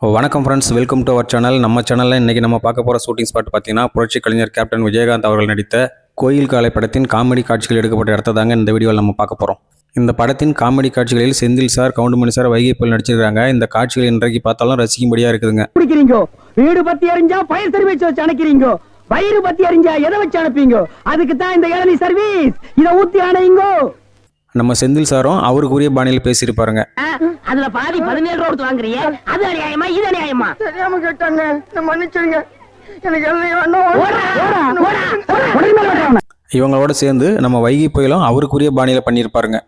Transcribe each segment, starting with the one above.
வணக்கம் friends, welcome to our channel. நம்ம சேனலில் இன்றைக்கி நம்ம பார்க்க போகிற ஷூட்டிங் ஸ்பாட் பார்த்தீங்கன்னா புரட்சி கலைஞர் கேப்டன் விஜயகாந்த் அவர்கள் நடித்த கோயில் காலை படத்தின் காமெடி காட்சிகள் எடுக்கப்பட்ட இடத்த தாங்க இந்த வீடியோவில் நம்ம பார்க்க போகிறோம். இந்த படத்தின் காமெடி காட்சிகளில் செந்தில் சார், கவுண்டமணி சார், வைகை புயல் நடிச்சிருக்காங்க. இந்த காட்சிகள் இன்றைக்கு பார்த்தாலும் ரசிக்கும்படியாக இருக்குதுங்க. வீடு பத்தி அறிஞ்சா பயிர் சர்வீஸ் வச்சு அனுப்பிக்கிறீங்க, வயிறு பத்தி அறிஞ்சா எதை வச்சு அனுப்பிங்க? அதுக்கு தான் இந்த இளநீ சர்வீஸ். இதை ஊத்தி அணையுங்கோ. நம்ம செந்தில் சாரும் அவருக்குரிய பாணியில் பேசியிருப்பாருங்க. அதுல பாதி 17 ரூபா கொடுத்து வாங்குறீங்க, அது அநியாயமா இது அநியாயமா? தெரியாம கேட்டாங்க, மன்னிச்சிருங்க. எனக்கு இவங்களோட சேர்ந்து நம்ம வைகை புயலும் அவருக்குரிய பாணியில பண்ணியிருப்பாருங்க.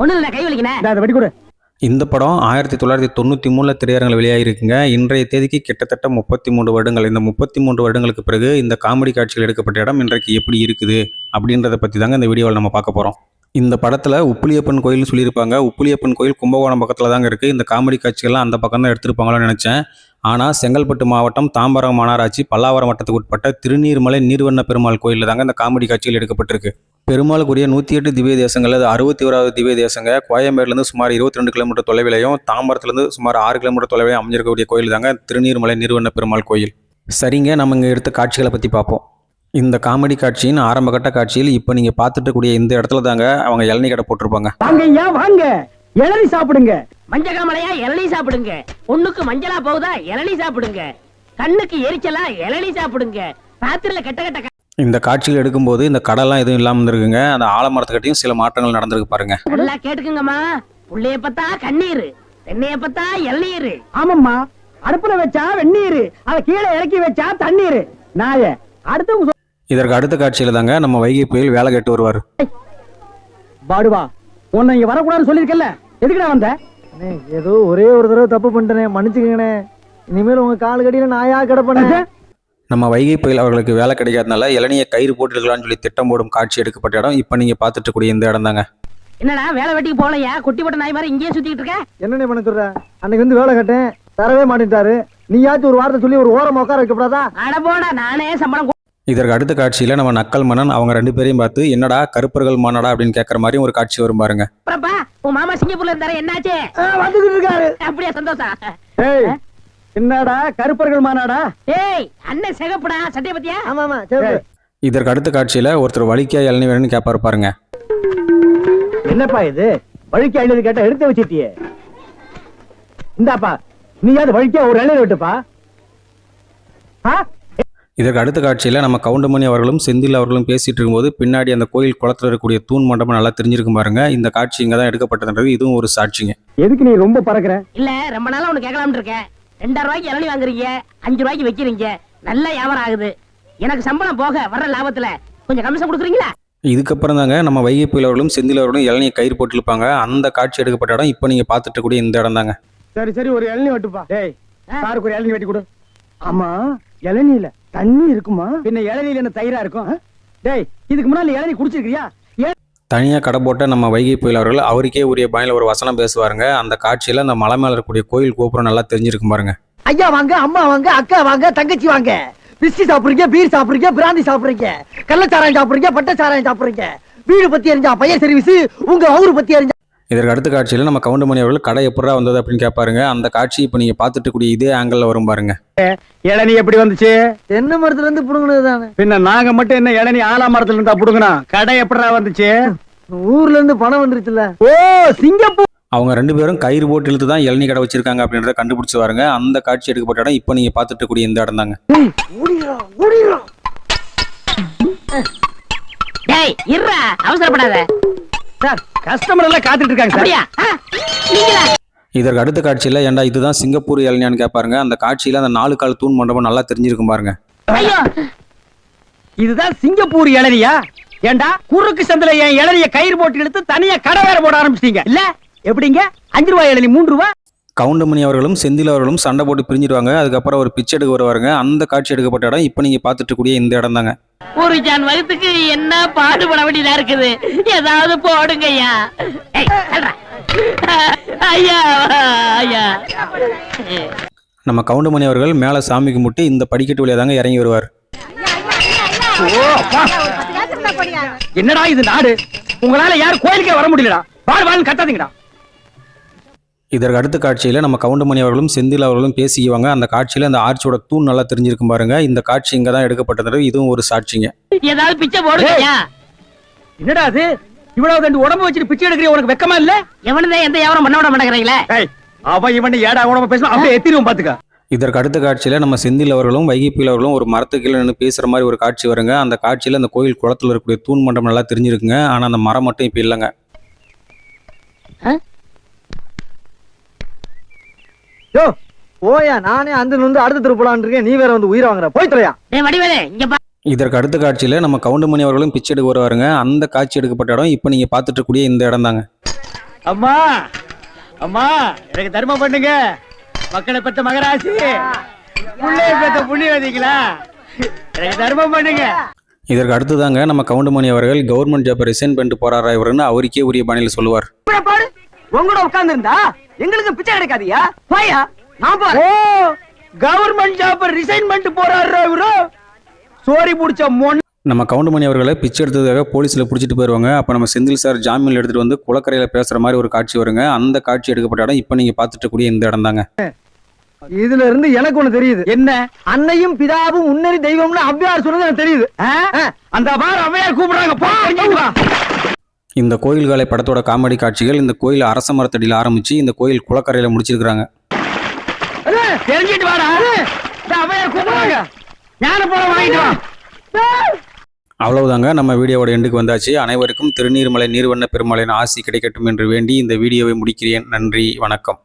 ஒண்ணு இல்ல, கை வலிக்கிறேன். இந்த படம் 1993 திரையரங்கில் வெளியாகிருக்குங்க. இன்றைய தேதிக்கு கிட்டத்தட்ட 33 வருடங்கள். இந்த 33 வருடங்களுக்கு பிறகு இந்த காமெடி காட்சிகள் எடுக்கப்பட்ட இடம் இன்றைக்கு எப்படி இருக்குது அப்படின்றத பற்றி தாங்க இந்த வீடியோவில் நம்ம பார்க்க போகிறோம். இந்த படத்தில் உப்புலியப்பன் கோயில்னு சொல்லியிருப்பாங்க. உப்புலியப்பன் கோயில் கும்பகோணம் பக்கத்தில் தாங்க இருக்குது. இந்த காமெடி காட்சிகள்லாம் அந்த பக்கம் தான் எடுத்திருப்பாங்களோன்னு நினச்சேன். ஆனால் செங்கல்பட்டு மாவட்டம் தாம்பரம் மாநகராட்சி பல்லாவரம் வட்டத்துக்கு உட்பட்ட திருநீர்மலை நீர்வண்ண பெருமாள் கோயிலில் தாங்க இந்த காமெடி காட்சிகள் எடுக்கப்பட்டிருக்கு. பெருமாளுக்குரிய 108 திவ்ய தேசங்கள், அது 61வது திவ்ய தேசங்க. கோயம்பேடுலேருந்து சுமார் 22 கிலோமீட்டர் தொலைவிலையும், தாம்பரத்துலேருந்து சுமார் 6 கிலோமீட்டர் தொலைவிலையும் அமைஞ்சிருக்கக்கூடிய கோயில் தாங்க திருநீர்மலை நீர்வண்ண பெருமாள் கோயில். சரிங்க, நம்ம இங்கே எடுத்த காட்சிகளை பற்றி பார்ப்போம். இந்த காமெடி காட்சியின் ஆரம்பகட்ட காட்சியில் இப்போ நீங்கள் பார்த்துட்டு கூடிய இந்த இடத்துல தாங்க அவங்க இளநீ கடை போட்டிருப்பாங்க. வாங்க இளநீ சாப்பிடுங்க. மஞ்சகாமலையா இளநீ சாப்பிடுங்க. ஒண்ணுக்கு மஞ்சளா போகுதா இளநீ சாப்பிடுங்க. கண்ணுக்கு எரிச்சலா இளநீ சாப்பிடுங்க. ராத்திரில கெட்ட கெட்ட இந்த காட்சிகள் எடுக்கும்போது இந்த கடலாம் எதுவும் இல்லாமல் இருந்திருக்குங்க. அந்த ஆலமரத்துக்கிட்டையும் சில மாற்றங்கள் நடந்திருக்கு பாருங்க. நல்லா கேட்டுக்குங்கம்மா. புள்ளைய பத்தா கண்ணீர், தென்னைய பத்தா இளநீர். ஆமாம்மா, அடுப்புல வச்சா வெந்நீர், அதை கீழே இறக்கி வச்சா தண்ணீர். நாய அடுத்து இதற்கு அடுத்த காட்சியில தாங்க நம்ம வைகை புயல் வேலை கேட்டு வருவார். பாடுவா, உன்னை இங்க வரக்கூடாதுன்னு சொல்லியிருக்கல, எதுக்குடா வந்த? ஏதோ ஒரே ஒரு தடவை தப்பு பண்ணிட்டேனே, மன்னிச்சுக்கங்கண்ணே. இனிமேல் உங்க காலு கடியில நாயா கிடப்பேன். நம்ம வைகை புயல் அவர்களுக்கு வேலை கிடைக்காதனால இளநியை கயிறு போட்டு இருக்கலாம்னு சொல்லி திட்டம் போடும் காட்சி எடுக்கப்பட்ட இடம் இப்போ நீங்க பார்த்துட்டு கூடிய இந்த இடம் தாங்க. என்னடா வேலை வெட்டிக்கு போகலையா? குட்டி போட்ட நாய் மாதிரி இங்கேயே சுத்திட்டு இருக்க. என்னண்ணே பண்ண சொல்ற? அன்னைக்கு வந்து வேலை கட்டேன், தரவே மாட்டேன்ட்டாரு. நீயாச்சும் ஒரு வார்த்தை சொல்லி ஒரு ஓரமா உட்கார வைக்கப்படாதா? அட போடா, நானே சம்பளம். இதற்கு அடுத்த காட்சியில நம்ம நக்கல் மன்னன் அவங்க 2 பேரையும் பார்த்து என்னடா கருப்பர்கள் மாநாடா அப்படின்னு கேட்கற மாதிரி ஒரு காட்சி வரும் பாருங்க. உன் மாமா சிங்கப்பூர்ல இருந்தாரு, என்னாச்சு? வந்துகிட்டு இருக்காரு. அப்படியே சந்தோஷம். என்னடா கருப்பர்கள் மாநாடா? ஏய் அண்ணன் சிகப்புடா, சட்டைய பத்தியா? ஆமா. இதற்கு அடுத்த காட்சியில ஒருத்தர் வலிக்கா இளநீ வேணும்னு கேட்பாரு பாருங்க. என்னப்பா இது? வழிக்கு ஐநூறு கேட்ட எடுத்து வச்சிட்டியே. இந்தாப்பா, நீயாவது வழிக்கா ஒரு இளநீர் விட்டுப்பா. இதற்கு அடுத்த காட்சியில நம்ம கவுண்டமணி அவர்களும் செந்தில் அவர்களும் பேசிட்டு இருக்கும்போது பின்னாடி அந்த கோயில் குளத்துல இருக்கக்கூடிய தூண் மண்டபம் நல்லா தெரிஞ்சிருக்கும் பாருங்க. இந்த காட்சி இங்க தான் எடுக்கப்பட்டதுன்றது இதுவும் ஒரு சாட்சிங்க. எதுக்கு நீ ரொம்ப பறக்குற? இல்ல, ரொம்ப நாளா உனக்கு கேட்கலாம்னு இருக்கேன். 2000 ரூபாய்க்கு இளநீ வாங்குறீங்க, 5 ரூபாய்க்கு வைக்கிறீங்க, நல்ல வியாபாரம் ஆகுது. எனக்கு சம்பளம் போக வர்ற லாபத்துல கொஞ்சம் கமிஷன் கொடுக்குறீங்களா? இதுக்கப்புறம் தாங்க நம்ம வைகை புயல் அவர்களும் செந்தில் அவர்களும் இளநியை கயிறு போட்டு இருப்பாங்க. அந்த காட்சி எடுக்கப்பட்ட இடம் இப்போ நீங்க பார்த்துட்டு கூடிய இந்த இடம் தாங்க. சரி ஒரு இளநீ வெட்டுப்பா. டேய், சாருக்கு ஒரு இளநீ வெட்டி கொடு. ஆமா, இளநீல தண்ணி இருக்குமா? பின்ன இளநீல என்ன தயிரா இருக்கும்? டேய், இதுக்கு முன்னாடி இளநீ குடிச்சிருக்கியா? தனியா கடை போட்ட நம்ம வைகை புயல் அவர்கள் அவருக்கே உரிய பாயில ஒரு வசனம் பேசுவாருங்க. அந்த காட்சியில அந்த மலை மேல இருக்கக்கூடிய கோயில் கோபுரம் நல்லா தெரிஞ்சிருக்கும் பாருங்க. ஐயா வாங்க, அம்மா வாங்க, அக்கா வாங்க, தங்கச்சி வாங்க. பிஸ்கி சாப்பிடுறீங்க, பீர் சாப்பிடுறீங்க, பிராந்தி சாப்பிடுறீங்க, கள்ளச்சாராயம் சாப்பிடுறீங்க, பட்டச்சாராயம் சாப்பிடுறீங்க. வீடு பத்தி அறிஞ்சா பையன் சர்வீஸ், உங்க ஊரு பத்தி அறிஞ்சா. இதற்கு அடுத்த காட்சியில நம்ம கவுண்டமணி அவர்கள் கடை எப்படா வந்தது அப்படின்னு கேட்பாருங்க. அந்த காட்சி இப்போ நீங்க பார்த்துட்டு கூடிய இதே ஆங்கிள் வரும் பாருங்க. இளநீ எப்படி வந்துச்சு? தென்னை மரத்துல இருந்து புடுங்கினது தானே. பின்ன நாங்க மட்டும் என்ன இளநீ ஆலா மரத்துல இருந்தா புடுங்கணும்? கடை எப்படா வந்துச்சு? ஊர்ல இருந்து பணம் வந்துருச்சுல. ஓ, சிங்கப்பூர். அவங்க 2 பேரும் கயிறு போட்டு இழுத்து தான் இளநீ கடை வச்சிருக்காங்க அப்படின்றத கண்டுபிடிச்சு வாருங்க. அந்த காட்சி எடுக்கப்பட்ட இடம் இப்போ நீங்க பார்த்துட்டு கூடிய இந்த இடம் தாங்க. டேய் இருடா, அவசரப்படாத சார். கஸ்டமர் எல்லாம் காத்துட்டு இருக்காங்க சார். இதற்கு அடுத்த காட்சியில ஏண்டா இதுதான் சிங்கப்பூர் இளநியான்னு கேட்பாருங்க. அந்த காட்சியில அந்த 4 கால் தூண் மண்டபம் நல்லா தெரிஞ்சிருக்கும் பாருங்க. இதுதான் சிங்கப்பூர் இளநியா? ஏண்டா குறுக்கு சந்தில என் இளநிய கயிறு போட்டு இழுத்து தனியா கடை வேற போட ஆரம்பிச்சிட்டீங்க இல்ல? எப்படிங்க 5 ரூபாய் இளநீ 3 ரூபாய்? கவுண்டமணி அவர்களும் செந்தில் அவர்களும் சண்டை போட்டு பிரிஞ்சிடுவாங்க. அதுக்கப்புறம் ஒரு பிச்சை எடுக்க வருவாருங்க. அந்த காட்சி எடுக்கப்பட்ட இடம் இப்போ நீங்க பார்த்துட்டு கூடிய இந்த இடம் தாங்க. ஒரு ஜான் வகுத்துக்கு என்ன பாடுபட வேண்டியதா இருக்குது, ஏதாவது போடுங்க ஐயா. ஐயா ஐயா. நம்ம கவுண்டமணி அவர்கள் மேல சாமி கும்பிட்டு இந்த படிக்கட்டு வழியா தாங்க இறங்கி வருவார். என்னடா இது நாடு? உங்களால யாரும் கோயிலுக்கே வர முடியலடா. வாழ் கத்தாதீங்கடா. இதற்கு அடுத்த காட்சியில் நம்ம கவுண்டமணி அவர்களும் செந்தில் அவர்களும் பேசிக்குவாங்க. அந்த காட்சியில் அந்த ஆர்ச்சோட தூண் நல்லா தெரிஞ்சிருக்கும் பாருங்க. இந்த காட்சி இங்கே தான் எடுக்கப்பட்டது. இதுவும் ஒரு சாட்சிங்க. ஏதாவது பிச்சை போடுங்க. என்னடா அது? இவ்வளவு தண்டு உடம்பு வச்சுட்டு பிச்சை எடுக்கிற உனக்கு வெக்கமா இல்ல? எவனதான் எந்த வியாபாரம் பண்ண விட மாட்டேங்கிறீங்களே. அவன் இவன் ஏடா உடம்பு பேசணும் அப்படியே எத்திரியும் பாத்துக்க. இதற்கு அடுத்த காட்சியில் நம்ம செந்தில் அவர்களும் வைகை புயல் அவர்களும் ஒரு மரத்துக்கு கீழே நின்று பேசுகிற மாதிரி ஒரு காட்சி வருங்க. அந்த காட்சியில் அந்த கோயில் குளத்தில் இருக்கக்கூடிய தூண் மண்டபம் நல்லா தெரிஞ்சிருக்குங்க. ஆனால் அந்த மரம் மட்டும் இப்போ இல்லைங்க. யோ ஓயா, நானே அந்த வந்து அடுத்த திருப்பலான் இருக்கேன், நீ வேற வந்து உயிரை வாங்குற. போய் தொலையா. வடிவேலு இங்க பா. இதற்கு அடுத்த காட்சியில் நம்ம கவுண்டமணி அவர்களும் பிச்சை எடுக்க வருவாருங்க. அந்த காட்சி எடுக்கப்பட்ட இடம் இப்போ நீங்கள் பார்த்துட்டு இருக்கக்கூடிய இந்த இடம் தாங்க. அம்மா அம்மா எனக்கு தர்மம் பண்ணுங்க. மக்களை பெற்ற மகராசி, புள்ளைய பெற்ற புண்ணியவதிகளா, எனக்கு தர்மம் பண்ணுங்க. இதற்கு அடுத்ததாங்க நம்ம கவுண்டமணி அவர்கள் கவர்மெண்ட் ஜாப் ரிசைன் பண்ணிட்டு போறாரா இவருன்னு அவருக்கே உரிய பாணியில் சொல்லுவார். உங்களோட உட்கார்ந்து இருந்தா எங்களுக்கு பிச்சை கிடைக்காதியா? போயா. நான் போறேன். ஓ, கவர்மெண்ட் ஜாப் ரிசைன் பண்ணிட்டு போறாரு இவரு. சோரி புடிச்ச மொன். நம்ம கவுண்டமணி அவர்களை பிச்சை எடுத்ததுக்காக போலீஸில் பிடிச்சிட்டு போயிடுவாங்க. அப்போ நம்ம செந்தில் சார் ஜாமீனில் எடுத்துகிட்டு வந்து குளக்கரையில் பேசுகிற மாதிரி ஒரு காட்சி வருங்க. அந்த காட்சி எடுக்கப்பட்ட இடம் இப்போ நீங்கள் பார்த்துட்டு கூடிய இந்த இடம் தாங்க. இதுல இருந்து எனக்கு ஒண்ணு தெரியுது. என்ன? அன்னையும் பிதாவும் முன்னறி தெய்வம்னு அவ்வையார் சொன்னது எனக்கு தெரியுது. அந்த பார் அவ்வையார் கூப்பிடுறாங்க. போ. இந்த கோயில்காலை படத்தோட காமெடி காட்சிகள் இந்த கோயில் அரச மரத்தடியில் ஆரம்பிச்சு இந்த கோயில் குளக்கரையில் முடிச்சிருக்கிறாங்க. தெரிஞ்சிட்டு வாடா. அவ்வையார் கூப்பிடுறாங்க. ஞான போல வாங்கிட்டு வா. அவ்வளவுதாங்க, நம்ம வீடியோவோட எண்டுக்கு வந்தாச்சு. அனைவருக்கும் திருநீர்மலை நீர்வண்ண பெருமலையின் ஆசி கிடைக்கட்டும் என்று வேண்டி இந்த வீடியோவை முடிக்கிறேன். நன்றி, வணக்கம்.